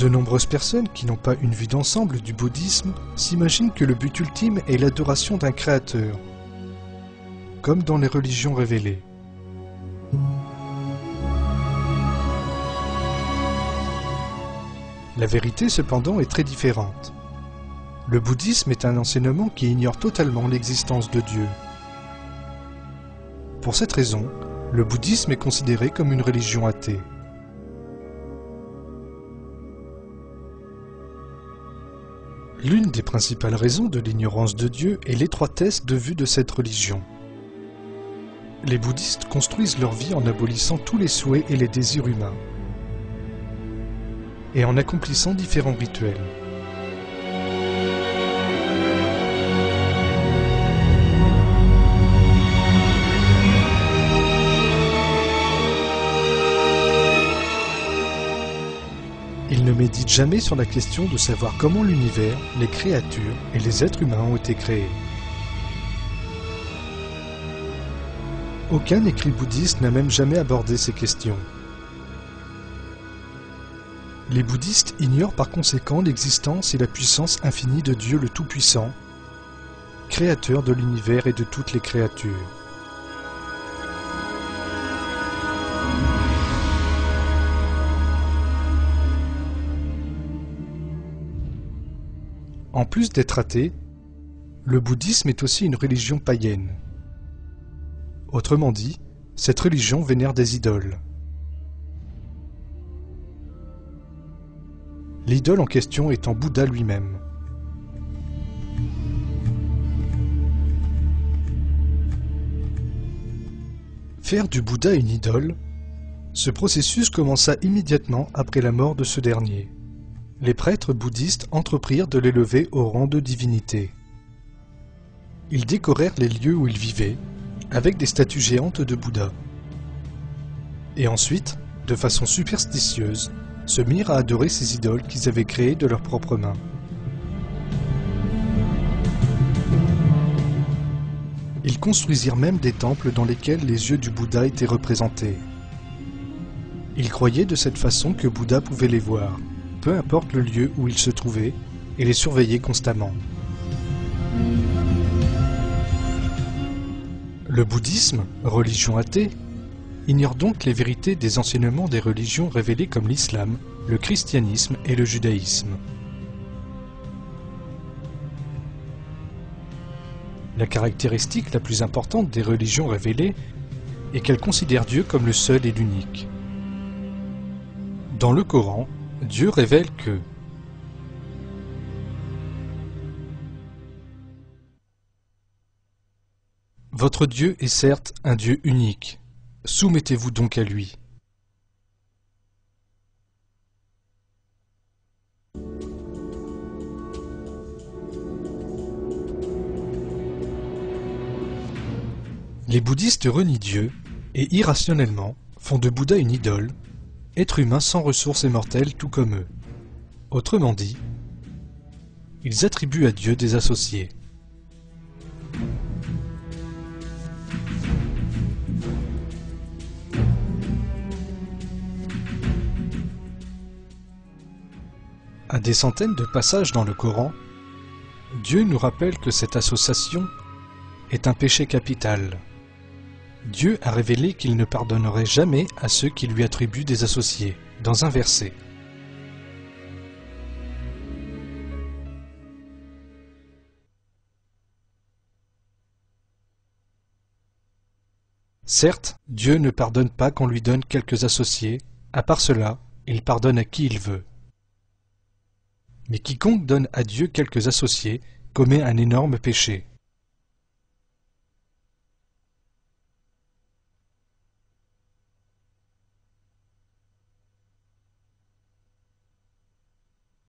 De nombreuses personnes qui n'ont pas une vue d'ensemble du bouddhisme s'imaginent que le but ultime est l'adoration d'un créateur, comme dans les religions révélées. La vérité cependant est très différente. Le bouddhisme est un enseignement qui ignore totalement l'existence de Dieu. Pour cette raison, le bouddhisme est considéré comme une religion athée. L'une des principales raisons de l'ignorance de Dieu est l'étroitesse de vue de cette religion. Les bouddhistes construisent leur vie en abolissant tous les souhaits et les désirs humains, et en accomplissant différents rituels. Ils ne méditent jamais sur la question de savoir comment l'univers, les créatures et les êtres humains ont été créés. Aucun écrit bouddhiste n'a même jamais abordé ces questions. Les bouddhistes ignorent par conséquent l'existence et la puissance infinie de Dieu le Tout-Puissant, créateur de l'univers et de toutes les créatures. En plus d'être athée, le bouddhisme est aussi une religion païenne. Autrement dit, cette religion vénère des idoles. L'idole en question étant Bouddha lui-même. Faire du Bouddha une idole, ce processus commença immédiatement après la mort de ce dernier. Les prêtres bouddhistes entreprirent de l'élever au rang de divinité. Ils décorèrent les lieux où il vivait, avec des statues géantes de Bouddha. Et ensuite, de façon superstitieuse, se mirent à adorer ces idoles qu'ils avaient créées de leurs propres mains. Ils construisirent même des temples dans lesquels les yeux du Bouddha étaient représentés. Ils croyaient de cette façon que Bouddha pouvait les voir, peu importe le lieu où ils se trouvaient, et les surveiller constamment. Le bouddhisme, religion athée, ignore donc les vérités des enseignements des religions révélées comme l'islam, le christianisme et le judaïsme. La caractéristique la plus importante des religions révélées est qu'elles considèrent Dieu comme le seul et l'unique. Dans le Coran, Dieu révèle que votre Dieu est certes un Dieu unique. Soumettez-vous donc à lui. Les bouddhistes renient Dieu et irrationnellement font de Bouddha une idole, être humain sans ressources et mortel tout comme eux. Autrement dit, ils attribuent à Dieu des associés. À des centaines de passages dans le Coran, Dieu nous rappelle que cette association est un péché capital. Dieu a révélé qu'il ne pardonnerait jamais à ceux qui lui attribuent des associés, dans un verset. Certes, Dieu ne pardonne pas qu'on lui donne quelques associés, à part cela, il pardonne à qui il veut. Mais quiconque donne à Dieu quelques associés commet un énorme péché.